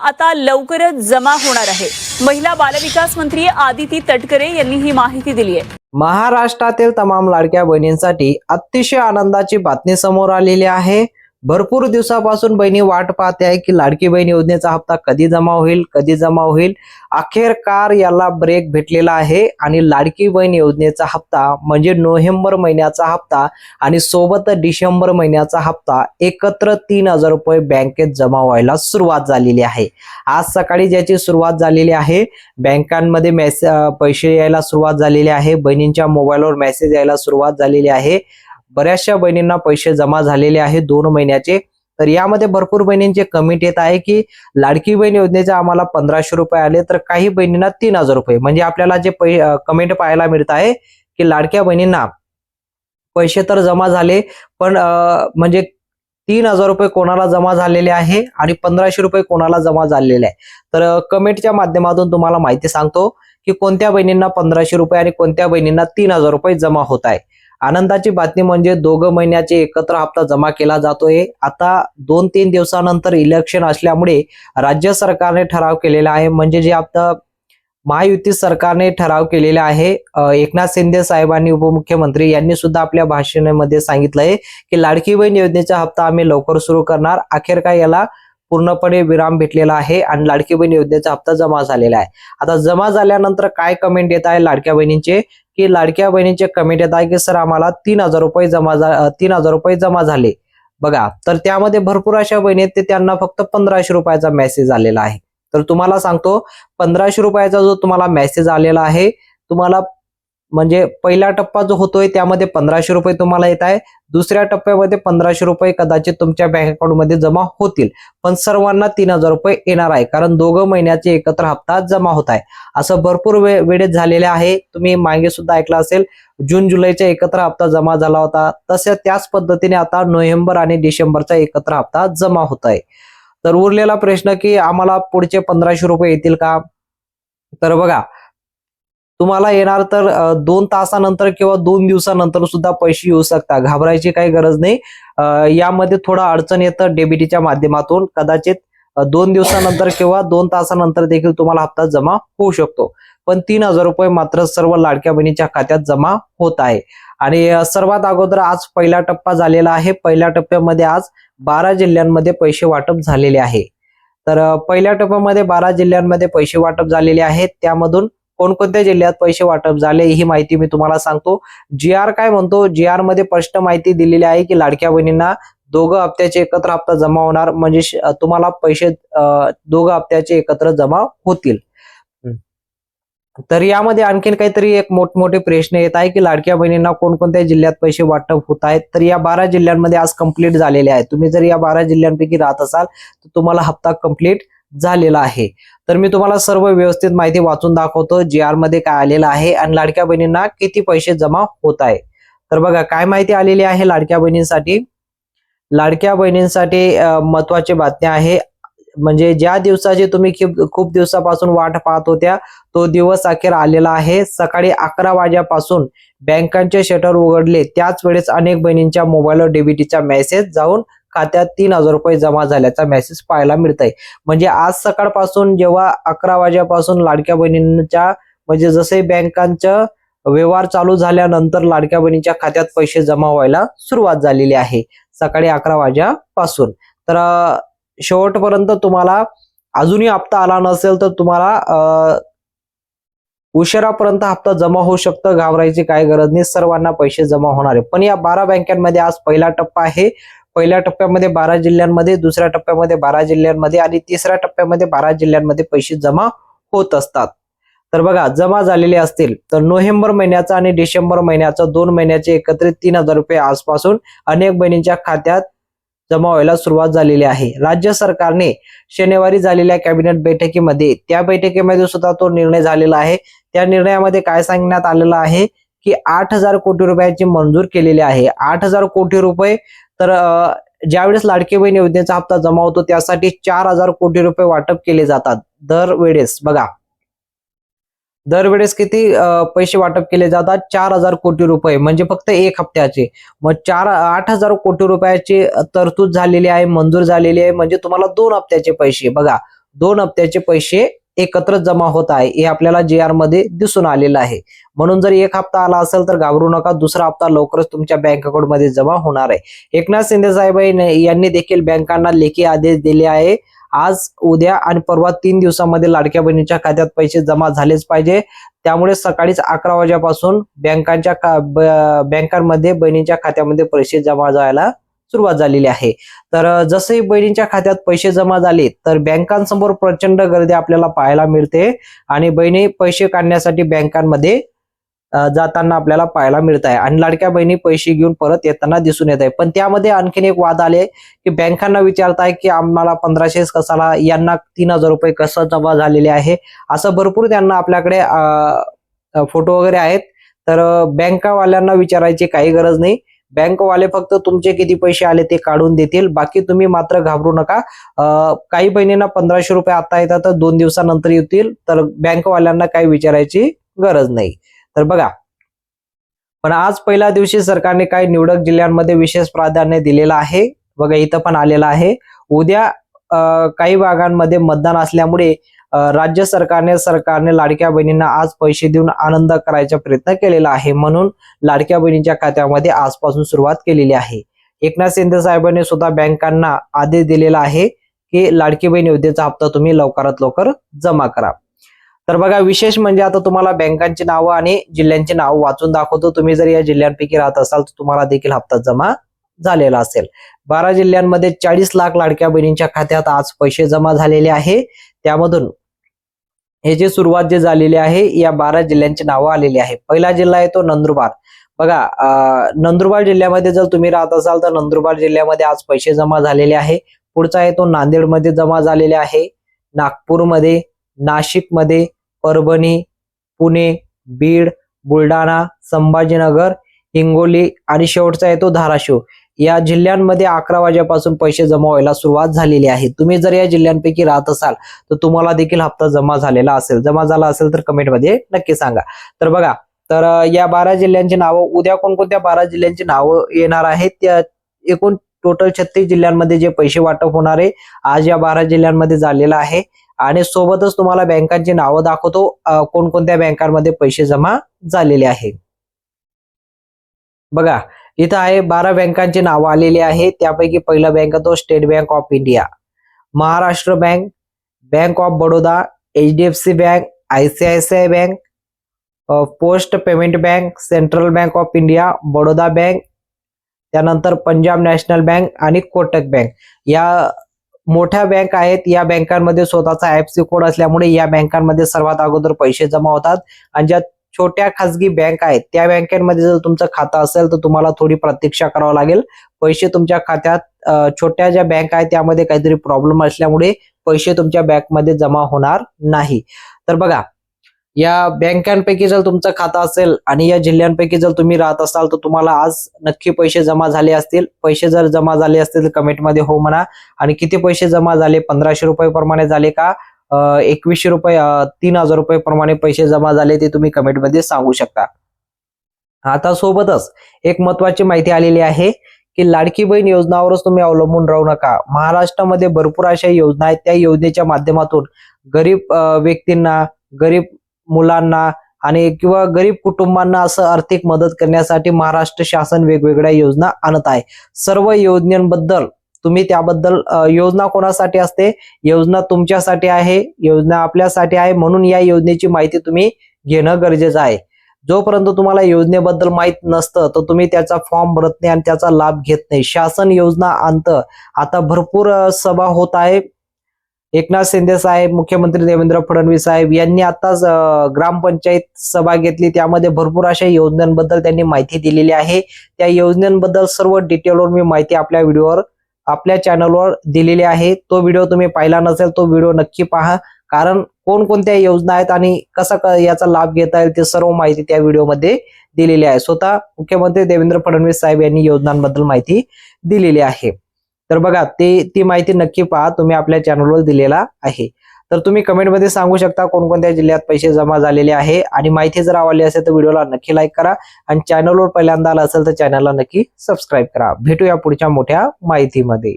आता लवकरच जमा होणार आहे। महिला बालविकास मंत्री आदिती तटकरे यांनी ही माहिती दिली आहे। महाराष्ट्रातील तमाम लाडक्या बहिणींसाठी अतिशय आनंदाची बातमी समोर आलेली आहे। भरपूर दिवसापासून बहिणी वाट पाहते आहे की लाडकी बहीण योजनेचा हप्ता कधी जमा होईल। अखेरकार याला ब्रेक भेटलेला आहे आणि लाडकी बहीण योजनेचा हप्ता म्हणजे नोव्हेंबर महिन्याचा हप्ता आणि सोबत डिसेंबर महिन्याचा हप्ता एकत्र 3000 रुपये बँकेत जमा व्हायला सुरुवात झालेली आहे। आज सकाळी ज्याची सुरुवात झालेली आहे, बँकांमध्ये पैसे यायला सुरुवात झालेली आहे, बहिणींच्या मोबाईलवर मेसेज यायला सुरुवात झालेली आहे। बऱ्याचशा बहिणींना पैसे जमा झालेले आहेत 2 महिन्याचे। तर यामध्ये भरपूर बहिणींचे कमेंट येत आहे की लाडकी बहीण योजनेचे आम्हाला 1500 रुपये आले, तर काही बहिणींना 3000 रुपये। म्हणजे आपल्याला जे कमेंट पाहायला मिळत आहे की लाडक्या बहिणींना पैसे तर जमा झाले, पण म्हणजे 3000 रुपये कोणाला जमा झालेले आहे आणि 1500 रुपये कोणाला जमा झालेले आहे। तर कमेंटच्या माध्यमातून तुम्हाला माहिती सांगतो की कोणत्या बहिणींना 1500 रुपये आणि कोणत्या बहिणींना 3000 रुपये जमा होत आहे। आनंदाची बातमी म्हणजे 2 महिन्याचे एकत्र हप्ता जमा केला जातोय। आता 2-3 दिवसानंतर इलेक्शन असल्यामुळे राज्य सरकारने ठराव केलेला आहे, म्हणजे जे आता महायुती सरकारने ठराव केलेला आहे। एकनाथ शिंदे साहेबांनी, उपमुख्यमंत्री यांनी सुद्धा आपल्या भाषणामध्ये सांगितलंय की लाडकी बहीण योजनेचा हप्ता आम्ही लवकर सुरू करणार। अखेर काय याला पूर्णपणे विराम भेटलेला आहे आणि लाडकी बहीण योजनेचा हप्ता जमा झालेला आहे। आता जमा झाल्यानंतर काय कमेंट येत आहे लाडक्या बहिणींचे की लाडक्या बहिणींचे कमेंट येत आहे की सर आम्हाला 3000 रुपये जमा झाले बघा। तर त्यामध्ये भरपूर अशा बहिणी आहेत त्यांना फक्त 1500 रुपयाचा मेसेज आलेला आहे। तर तुम्हाला सांगतो 1500 रुपयाचा जो तुम्हाला मेसेज आलेला आहे, तुम्हाला म्हणजे पहिला टप्पा जो होतोय त्यामध्ये 1500 रुपये तुम्हाला येत आहे, दुसऱ्या टप्प्यामध्ये 1500 रुपये कदाचित तुमच्या बँक अकाउंट मध्ये जमा होतील, पण सर्वांना 3000 रुपये येणार आहे, कारण 2 महिन्याचे एकत्र हप्ता जमा होत आहे। असं भरपूर वेळेस झालेले आहे। तुम्ही मागे सुद्धा ऐकलं असेल, जून जुलैचा एकत्र हप्ता जमा झाला होता, तसं त्याच पद्धतीने आता नोव्हेंबर आणि डिसेंबरचा एकत्र हप्ता जमा होत आहे। तर उरलेला प्रश्न की आम्हाला पुढचे 1500 रुपये येतील का? तर बघा, तुम्हाला येणार तर 2 तासानंतर किंवा 2 दिवसानंतर सुद्धा पैसे येऊ शकतात, घाबरायची काही गरज नाही। यामध्ये थोडा अडचण येतं डेबिटच्या माध्यमातून, कदाचित 2 दिवसानंतर किंवा 2 तासानंतर देखील तुम्हाला हप्ता जमा होऊ शकतो, पण 3000 रुपये मात्र सर्व लाडक्या बहिणीच्या खात्यात जमा होत आहे। आणि सर्वात अगोदर आज पहिला टप्पा झालेला आहे। पहिल्या टप्प्यामध्ये आज 12 जिल्ह्यांमध्ये पैसे वाटप झालेले आहे। तर पहिल्या टप्प्यामध्ये 12 जिल्ह्यांमध्ये पैसे वाटप झालेले आहेत। त्यामधून कोणकोणत्या जिल्ह्यात पैसे वाटप झाले ही माहिती मी तुम्हाला सांगतो। GR काय म्हणतो, GR मध्ये स्पष्ट माहिती दिलेली आहे की लाडक्या बहिणींना 2 हप्त्याचे एकत्र हप्ता जमा होणार, म्हणजे तुम्हाला पैसे 2 हप्त्याचे एकत्र जमा होतील। तर यामध्ये आणखीन काहीतरी एक मोठमोठे प्रश्न येत आहे की लाडक्या बहिणींना कोणकोणत्या जिल्ह्यात पैसे वाटप होत आहेत। तर या 12 जिल्ह्यांमध्ये आज कंप्लीट झालेले आहे। तुम्ही जर या 12 जिल्ह्यांपैकी राहत असाल तर तुम्हाला हप्ता कंप्लीट झालेला आहे। तर मी तुम्हाला सर्व व्यवस्थित माहिती वाचून दाखवतो, GR मध्ये काय आलेलं आहे आणि लाडक्या बहिणींना किती पैसे जमा होत आहे। तर बघा काय माहिती आलेली आहे लाडक्या बहिणींसाठी। लाडक्या बहिणींसाठी महत्त्वाची बातमी आहे, म्हणजे ज्या दिवसाची तुम्ही खूप दिवसापासून वाट पाहत होत्या तो दिवस अखेर आलेला आहे। सकाळी 11 वाजल्यापासून बँकांचे शटर उघडले, त्याच वेळेस अनेक बहिणींच्या मोबाईलवर डेबिटचा मेसेज जाऊन खात्यात 3000 रुपये जमा झाल्याचा मेसेज पाहायला मिळत आहे। म्हणजे आज सकाळपासून जेव्हा 11 वाजल्यापासून लाडक्या बहिणींच्या म्हणजे जसे बँकांचा व्यवहार चालू झाल्यानंतर लाडक्या बहिणींच्या खात्यात पैसे जमा व्हायला सुरुवात झालेली आहे सकाळी 11 वाजल्यापासून। तर शेवटपर्यंत तुम्हाला अजूनही हप्ता आला नसेल तर तुम्हाला उशिरापर्यंत हप्ता जमा होऊ शकतो, घाबरायची काही गरज नाही, सर्वांना पैसे जमा होणार आहे। पण या 12 बँकांमध्ये आज पहिला टप्पा आहे। पहिल्या टप्प्यामध्ये 12 जिल्ह्यांमध्ये, दुसऱ्या टप्प्यामध्ये 12 जिल्ह्यांमध्ये आणि तिसऱ्या टप्प्यामध्ये 12 जिल्ह्यांमध्ये पैसे जमा होत असतात। तर बघा जमा झालेले असतील तर नोव्हेंबर महिन्याचा आणि डिसेंबर महिन्याचा 2 महिन्याचे एकत्रित 3000 रुपये आजपासून अनेक बहिणींच्या खात्यात जमा व्हायला सुरुवात झालेली आहे। राज्य सरकारने शनिवारी झालेल्या कॅबिनेट बैठकीमध्ये, त्या बैठकीमध्ये सुद्धा तो निर्णय झालेला आहे। त्या निर्णयामध्ये काय सांगण्यात आलेलं आहे की 8000 कोटी रुपयाची मंजूर केलेली आहे। 8000 कोटी रुपये, तर ज्यावेळेस लाडकी बहीण योजनेचा हप्ता जमा होतो त्यासाठी 4000 कोटी रुपये वाटप केले जातात दरवेळेस। बघा दरवेळेस किती पैसे वाटप केले जातात, 4000 कोटी रुपये, म्हणजे फक्त 1 हप्त्याचे। मग 8000 कोटी रुपयाची तरतूद झालेली आहे, मंजूर झालेली आहे, म्हणजे तुम्हाला 2 हप्त्याचे पैसे। बघा 2 हप्त्याचे पैसे एकत्र जमा होत आहे हे आपल्याला JR मध्ये दिसून आलेलं आहे. म्हणून जर एक हप्ता आला असेल तर घाबरू नका, दुसरा हप्ता लवकरच तुमच्या बँक अकाउंट मध्ये जमा होणार आहे. एकनाथ शिंदे साहेब यांनी देखील बँकांना लेखी आदेश दिले आहे. आज, उद्या आणि परवा 3 दिवसामध्ये लाडक्या बहिणीच्या खात्यात पैसे जमा झालेच पाहिजे. त्यामुळे सकाळीच 11 वाजेपासून बँकांमध्ये बहिणीच्या खात्यामध्ये पैसे जमा व्हायला सुरुवात झालेली आहे. तर जसे बहिणीच्या खात्यात पैसे जमा झाले तर बँकांसमोर प्रचंड गर्दी आपल्याला पाहायला मिळते आणि बहिणी पैसे काढण्यासाठी बँकांमध्ये जाताना आपल्याला पाहायला मिळत आहे आणि लाडक्या बहिणी पैसे घेऊन परत येताना दिसून येत आहे. पण त्यामध्ये आणखीन एक वाद आले की बँकांना विचारताय की आम्हाला 1500 कसाला, यांना 3000 रुपये कसं जमा झालेले आहे, असं भरपूर त्यांना आपल्याकडे फोटो वगैरे आहेत. तर बँकावाल्यांना विचारायची काही गरज नाही. बँकवाले फक्त तुमचे किती पैसे आले ते काढून देतील. बाकी तुम्ही मात्र घाबरू नका. काही बहिणींना 1500 रुपये आता येतात तर 2 दिवसानंतर येतील, तर बँकवाल्यांना काही विचारायची गरज नाही. तर बघा, पण आज पहिल्या दिवशी सरकारने काही निवडक जिल्ह्यांमध्ये विशेष प्राधान्य दिलेलं आहे. बघा, इथं पण आलेलं आहे. उद्या काही भागांमध्ये मतदान असल्यामुळे राज्य सरकारने लाडक्या बहिणींना आज पैसे देऊन आनंद करायचा प्रयत्न केलेला आहे. म्हणून लाडक्या बहिणीच्या खात्यामध्ये आजपासून सुरुवात केलेली आहे. एकनाथ शिंदे साहेबांनी सुद्धा बँकांना आदेश दिलेला आहे की लाडकी बहीण योजनेचा हप्ता तुम्ही लवकरात लवकर जमा करा. तर बघा, विशेष म्हणजे आता तुम्हाला बँकांची नावं आणि जिल्ह्यांची नावं वाचून दाखवतो. तुम्ही जर या जिल्ह्यांपैकी राहत असाल तर तुम्हाला देखील हप्ता जमा झालेला असेल. 12 जिल्ह्यांमध्ये 40 लाख लाडक्या बहिणींच्या खात्यात आज पैसे जमा झालेले आहे. त्यामधून हे जे सुरुवात जे झालेली आहे या 12 जिल्ह्यांची नावं आलेली आहे. पहिला जिल्हा आहे तो नंदुरबार. बघा, नंदुरबार जिल्ह्यामध्ये जर तुम्ही राहत असाल तर नंदुरबार जिल्ह्यामध्ये आज पैसे जमा झालेले आहे. पुढचा आहे तो नांदेडमध्ये जमा झालेले आहे, नागपूरमध्ये, नाशिकमध्ये, परभणी, पुणे, बीड, बुलढाणा, संभाजीनगर, हिंगोली आणि शेवटचा आहे तो धाराशिव. या जिल्ह्यांमध्ये 11 वाजेपासून पैसे जमा व्हायला सुरुवात झालेली आहे. तुम्ही जर या जिल्ह्यांपैकी राहत असाल तर तुम्हाला देखील हप्ता जमा झालेला असेल. जमा झाला असेल तर कमेंटमध्ये नक्की सांगा. तर बघा, तर या 12 जिल्ह्यांची नावं, उद्या कोणकोणत्या 12 जिल्ह्यांची नावं येणार आहेत, त्या एकूण टोटल 36 जिल्ह्यांमध्ये जे पैसे वाटप होणार आहे आज या 12 जिल्ह्यांमध्ये झालेलं आहे. आणि सोबतच तुम्हाला बँकांची नावं दाखवतो, कोणकोणत्या बँकांमध्ये पैसे जमा झालेले आहे. बघा, इथं आहे 12 बँकांची नावं आलेली आहे. त्यापैकी पहिला बँक तो state bank of India, Maharashtra bank, bank of Baroda, HDFC bank, ICICI bank, post payment bank, central bank of India, Baroda bank, त्यानंतर पंजाब नॅशनल बँक आणि कोटक बँक. या मोठ्या बँक आहेत. या बँकांमध्ये स्वतःचा IFSC कोड असल्यामुळे या बँकांमध्ये सर्वात अगोदर पैसे जमा होतात. आणि ज्या छोट्या खासगी बँक आहेत त्या बँकांमध्ये जर तुमचं खातं असेल तर तुम्हाला थोडी प्रतीक्षा करावं लागेल. पैसे तुमच्या खात्यात, छोट्या ज्या बँक आहेत त्यामध्ये काहीतरी प्रॉब्लेम असल्यामुळे पैसे तुमच्या बँकमध्ये जमा होणार नाही. तर बघा, या बँकांपैकी जर तुमचं खातं असेल आणि या जिल्ह्यांपैकी जर तुम्ही राहत असाल तर तुम्हाला आज नक्की पैसे जमा झाले असतील. पैसे जर जमा झाले असतील तर कमेंटमध्ये हो म्हणा. आणि किती पैसे जमा झाले, 1500 रुपये प्रमाणे झाले का, 2100 रुपये, 3000 रुपये प्रमाणे पैसे जमा झाले ते तुम्ही कमेंटमध्ये सांगू शकता. आता सोबतच एक महत्वाची माहिती आलेली आहे की लाडकी बहीण योजनावरच तुम्ही अवलंबून राहू नका. महाराष्ट्रामध्ये भरपूर अशा योजना आहेत. त्या योजनेच्या माध्यमातून गरीब व्यक्तींना, गरीब मुलांना आणि किंवा गरीब कुटुंबांना असं आर्थिक मदत करण्यासाठी महाराष्ट्र शासन वेगवेगळ्या योजना आणत आहे. सर्व योजनांबद्दल तुम्ही त्याबद्दल, योजना कोणासाठी असते, योजना तुमच्यासाठी आहे, योजना आपल्यासाठी आहे. म्हणून या योजनेची माहिती तुम्ही घेणं गरजेचं आहे. जोपर्यंत तुम्हाला योजनेबद्दल माहित नसतं तर तुम्ही त्याचा फॉर्म भरत नाही आणि त्याचा लाभ घेत नाही. शासन योजना आणतं. आता भरपूर सभा होत आहे. एकनाथ शिंदे साहेब, मुख्यमंत्री देवेंद्र फडणवीस साहेब यांनी आताच ग्रामपंचायत सभा घेतली. त्यामध्ये भरपूर अशा योजनांबद्दल त्यांनी माहिती दिलेली आहे. त्या योजनांबद्दल सर्व डिटेलवर मी माहिती आपल्या व्हिडिओवर, आपल्या चॅनलवर दिलेली आहे. तो व्हिडिओ तुम्ही पाहिला नसेल तो व्हिडिओ नक्की पहा. कारण कोणकोणत्या योजना आहेत आणि कसा याचा लाभ घेता येईल ते सर्व माहिती त्या व्हिडिओमध्ये दिलेली आहे. स्वतः मुख्यमंत्री देवेंद्र फडणवीस साहेब यांनी योजनांबद्दल माहिती दिलेली आहे. तर बघा, ती माहिती नक्की पहा, तुम्ही आपल्या चॅनलवर दिलेला आहे. तर तुम्ही कमेंटमध्ये सांगू शकता कोणकोणत्या जिल्ह्यात पैसे जमा झालेले आहे. आणि माहिती जर आवडली असेल तर व्हिडिओला नक्की लाईक करा आणि चॅनलवर पहिल्यांदा आला असेल तर चॅनलला नक्की सबस्क्राईब करा. भेटूया पुढच्या मोठ्या माहितीमध्ये.